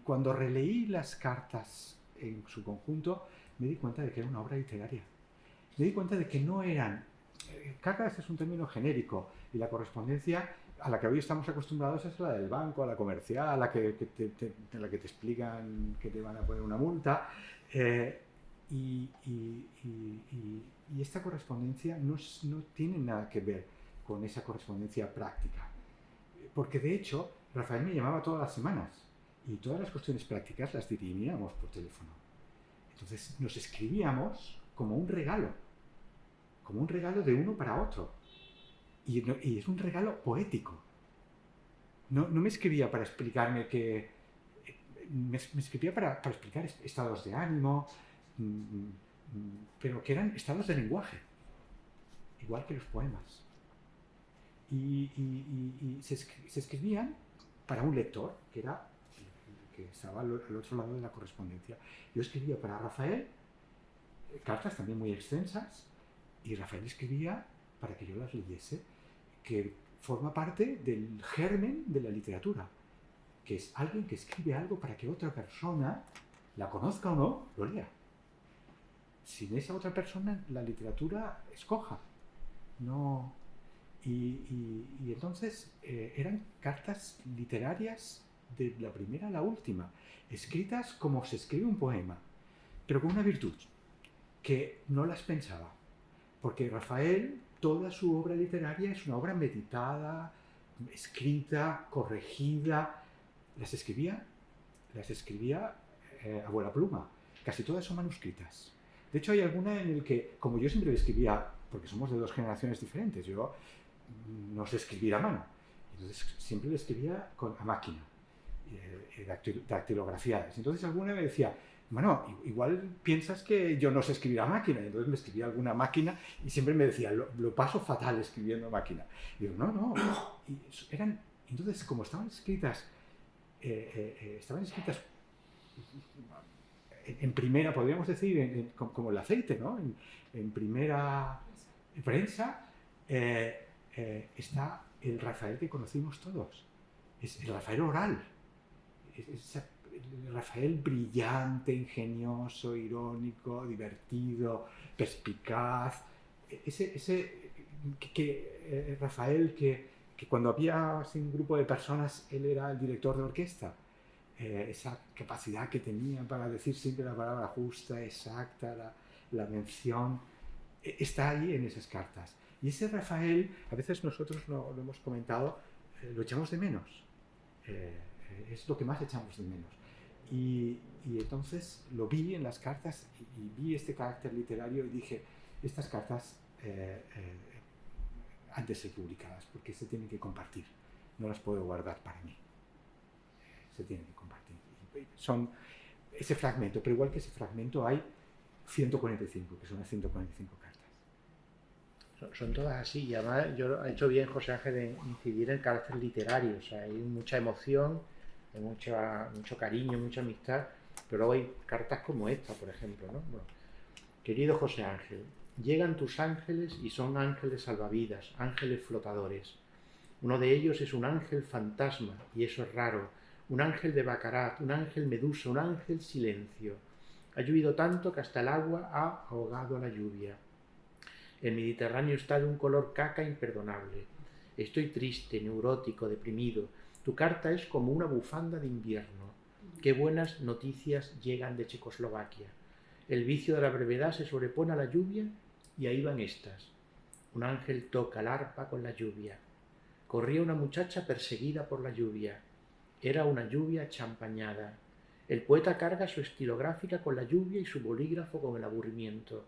cuando releí las cartas en su conjunto, me di cuenta de que era una obra literaria. Me di cuenta de que no eran... Cartas es un término genérico y la correspondencia a la que hoy estamos acostumbrados es la del banco, a la comercial, a la que te explican que te van a poner una multa. Y esta correspondencia no tiene nada que ver con esa correspondencia práctica. porque de hecho Rafael me llamaba todas las semanas y todas las cuestiones prácticas las dirimíamos por teléfono. Entonces nos escribíamos como un regalo de uno para otro. Y es un regalo poético. No me escribía para explicarme que... Me escribía para explicar estados de ánimo, pero que eran estados de lenguaje, igual que los poemas. Y se escribían para un lector, que era el que estaba al otro lado de la correspondencia. Yo escribía para Rafael cartas también muy extensas, y Rafael escribía para que yo las leyese, que forma parte del germen de la literatura, que es alguien que escribe algo para que otra persona, la conozca o no, lo lea. Sin esa otra persona, la literatura es coja. No... Y entonces eran cartas literarias de la primera a la última, escritas como se escribe un poema, pero con una virtud, que no las pensaba. Porque Rafael, toda su obra literaria es una obra meditada, escrita, corregida. Las escribía a vuela pluma. Casi todas son manuscritas. De hecho, hay alguna en el que, como yo siempre le escribía, porque somos de dos generaciones diferentes, yo no sé escribir a mano. Entonces, siempre le escribía a máquina, dactilografiadas. Entonces, alguna me decía, bueno, igual piensas que yo no sé escribir a máquina. Entonces me escribía alguna máquina y siempre me decía, lo paso fatal escribiendo a máquina. Y digo, no. Y entonces, como estaban escritas en primera, podríamos decir, como el aceite, ¿no? En primera prensa, está el Rafael que conocimos todos. Es el Rafael oral. El Rafael brillante, ingenioso, irónico, divertido, perspicaz. Rafael que cuando había un grupo de personas, él era el director de orquesta. Esa capacidad que tenía para decir siempre la palabra justa, exacta, la mención, está ahí en esas cartas. Y ese Rafael, a veces nosotros lo hemos comentado, lo echamos de menos. Es lo que más echamos de menos. Y entonces lo vi en las cartas y vi este carácter literario y dije, estas cartas han de ser publicadas porque se tienen que compartir. No las puedo guardar para mí. Se tienen que compartir. Son ese fragmento, pero igual que ese fragmento hay 145, que son las 145 cartas. Son todas así, y además ha hecho bien José Ángel en incidir en el carácter literario. O sea, hay mucha emoción, hay mucho cariño, mucha amistad, pero luego hay cartas como esta, por ejemplo, ¿no? Bueno, querido José Ángel, llegan tus ángeles y son ángeles salvavidas, ángeles flotadores. Uno de ellos es un ángel fantasma, y eso es raro, un ángel de Baccarat, un ángel medusa, un ángel silencio. Ha llovido tanto que hasta el agua ha ahogado a la lluvia. El Mediterráneo está de un color caca imperdonable. Estoy triste, neurótico, deprimido. Tu carta es como una bufanda de invierno. Qué buenas noticias llegan de Checoslovaquia. El vicio de la brevedad se sobrepone a la lluvia y ahí van estas. Un ángel toca el arpa con la lluvia. Corría una muchacha perseguida por la lluvia. Era una lluvia champañada. El poeta carga su estilográfica con la lluvia y su bolígrafo con el aburrimiento.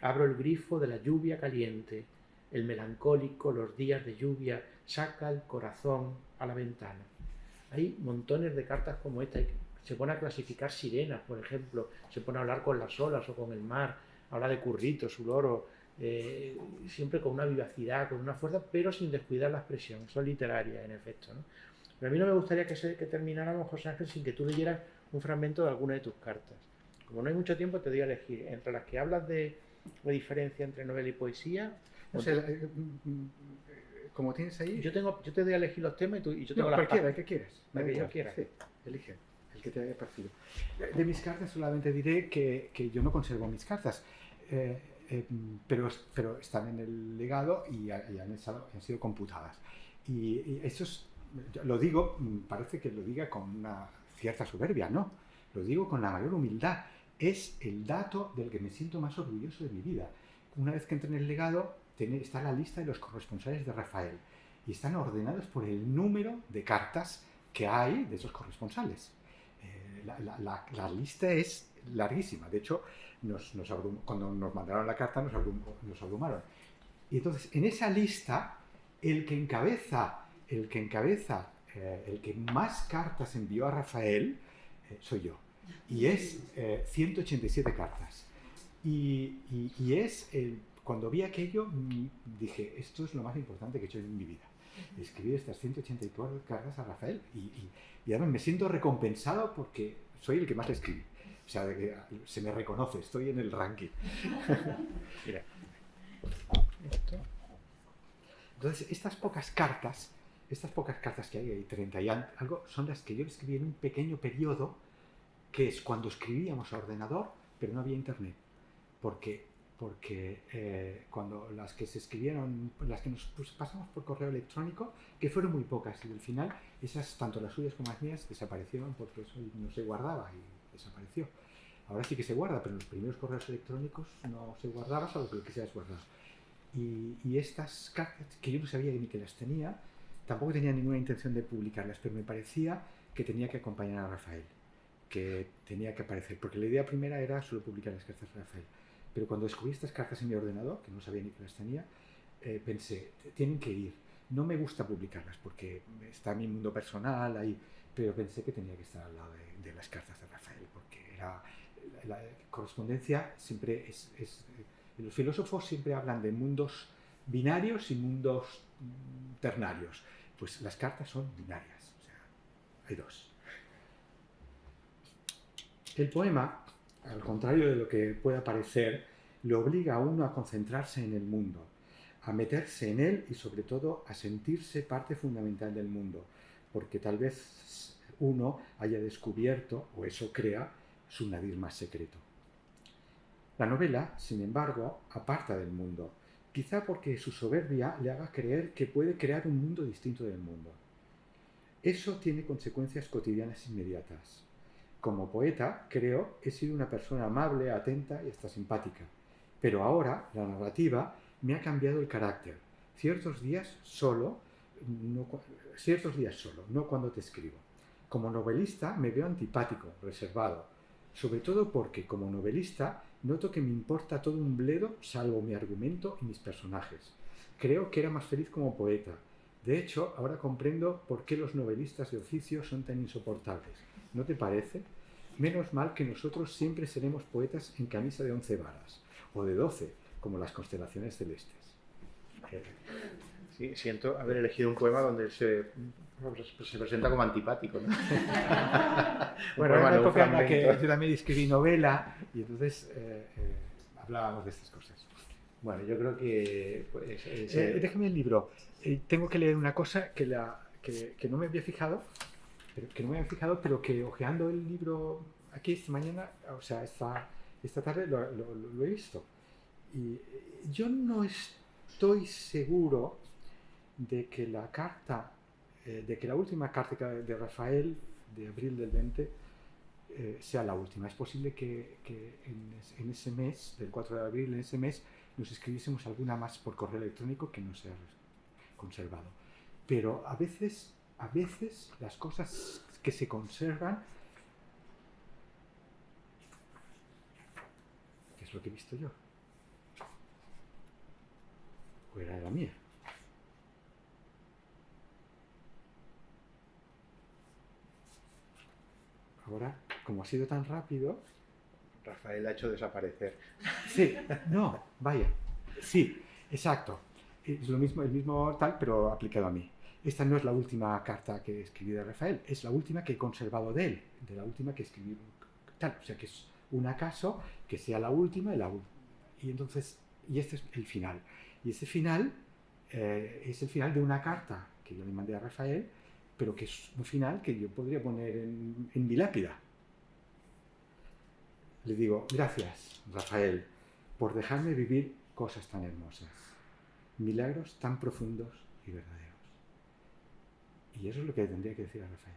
Abro el grifo de la lluvia caliente. El melancólico, los días de lluvia, saca el corazón a la ventana. Hay montones de cartas como esta. Se pone a clasificar sirenas, por ejemplo. Se pone a hablar con las olas o con el mar. Habla de Currito, su loro. Siempre con una vivacidad, con una fuerza, pero sin descuidar la expresión. Son literarias, en efecto, ¿no? Pero a mí no me gustaría que termináramos, José Ángel, sin que tú leyeras un fragmento de alguna de tus cartas. Como no hay mucho tiempo, te doy a elegir. Entre las que hablas de la diferencia entre novela y poesía... O sea, como tienes ahí... Yo te doy a elegir los temas y yo tengo las cualquiera, el que quieras. La que yo quiera. Sí, elige el que te haya parecido. De mis cartas solamente diré que yo no conservo mis cartas, pero están en el legado y han sido computadas. Y eso lo digo, parece que lo diga con una cierta soberbia, no. Lo digo con la mayor humildad. Es el dato del que me siento más orgulloso de mi vida. Una vez que entré en el legado, está la lista de los corresponsales de Rafael. y están ordenados por el número de cartas que hay de esos corresponsales. La lista es larguísima. De hecho, cuando nos mandaron la carta nos abrumaron. Y entonces, en esa lista, el que más cartas envió a Rafael soy yo. Y es 187 cartas. Y cuando vi aquello, dije, esto es lo más importante que he hecho en mi vida. Escribir estas 184 cartas a Rafael. Y además me siento recompensado porque soy el que más le escribí. O sea, se me reconoce, estoy en el ranking. Mira. Esto. Entonces, estas pocas cartas que hay 30 y algo, son las que yo escribí en un pequeño periodo, que es cuando escribíamos a ordenador, pero no había internet. Porque cuando las que se escribieron, las que nos pasamos por correo electrónico, que fueron muy pocas, y al final, esas, tanto las suyas como las mías, desaparecieron porque eso no se guardaba y desapareció. Ahora sí que se guarda, pero en los primeros correos electrónicos no se guardaba, salvo que lo que sea es guardar. Y estas cartas, que yo no sabía ni que las tenía, tampoco tenía ninguna intención de publicarlas, pero me parecía que tenía que acompañar a Rafael, que tenía que aparecer, porque la idea primera era solo publicar las cartas de Rafael. Pero cuando descubrí estas cartas en mi ordenador, que no sabía ni que las tenía, pensé, tienen que ir. No me gusta publicarlas porque está mi mundo personal ahí, pero pensé que tenía que estar al lado de las cartas de Rafael, porque la correspondencia siempre los filósofos siempre hablan de mundos binarios y mundos ternarios. Pues las cartas son binarias, o sea, hay dos. El poema, al contrario de lo que pueda parecer, le obliga a uno a concentrarse en el mundo, a meterse en él y sobre todo a sentirse parte fundamental del mundo, porque tal vez uno haya descubierto, o eso crea, su nadir más secreto. La novela, sin embargo, aparta del mundo, quizá porque su soberbia le haga creer que puede crear un mundo distinto del mundo. Eso tiene consecuencias cotidianas inmediatas. Como poeta, creo, he sido una persona amable, atenta y hasta simpática. Pero ahora, la narrativa me ha cambiado el carácter. Ciertos días solo, no cuando te escribo. Como novelista me veo antipático, reservado. Sobre todo porque, como novelista, noto que me importa todo un bledo salvo mi argumento y mis personajes. Creo que era más feliz como poeta. De hecho, ahora comprendo por qué los novelistas de oficio son tan insoportables. ¿No te parece? Menos mal que nosotros siempre seremos poetas en camisa de 11 varas, o de 12, como las constelaciones celestes. Sí, siento haber elegido un poema donde se presenta como antipático, ¿no? Bueno, era una época en la que yo también escribí novela y entonces hablábamos de estas cosas. Bueno, yo creo que... Pues, déjame el libro. Tengo que leer una cosa que no me había fijado, pero que hojeando el libro aquí esta mañana, o sea, esta tarde lo he visto. Y yo no estoy seguro de que la última carta de Rafael, de abril del 20, sea la última. Es posible que en ese mes, del 4 de abril, en ese mes, nos escribiésemos alguna más por correo electrónico que no se ha conservado. Pero a veces las cosas que se conservan, ¿qué es lo que he visto yo? ¿O era la mía? Ahora, como ha sido tan rápido... Rafael ha hecho desaparecer. Sí, no, vaya. Sí, exacto. Es el mismo tal, pero aplicado a mí. Esta no es la última carta que escribí de Rafael, es la última que he conservado de él, de la última que escribí. Tal, o sea que es un acaso que sea la última y entonces, y este es el final. Y ese final es el final de una carta que yo le mandé a Rafael, pero que es un final que yo podría poner en mi lápida. Le digo, gracias, Rafael, por dejarme vivir cosas tan hermosas, milagros tan profundos y verdaderos. Y eso es lo que tendría que decir a Rafael.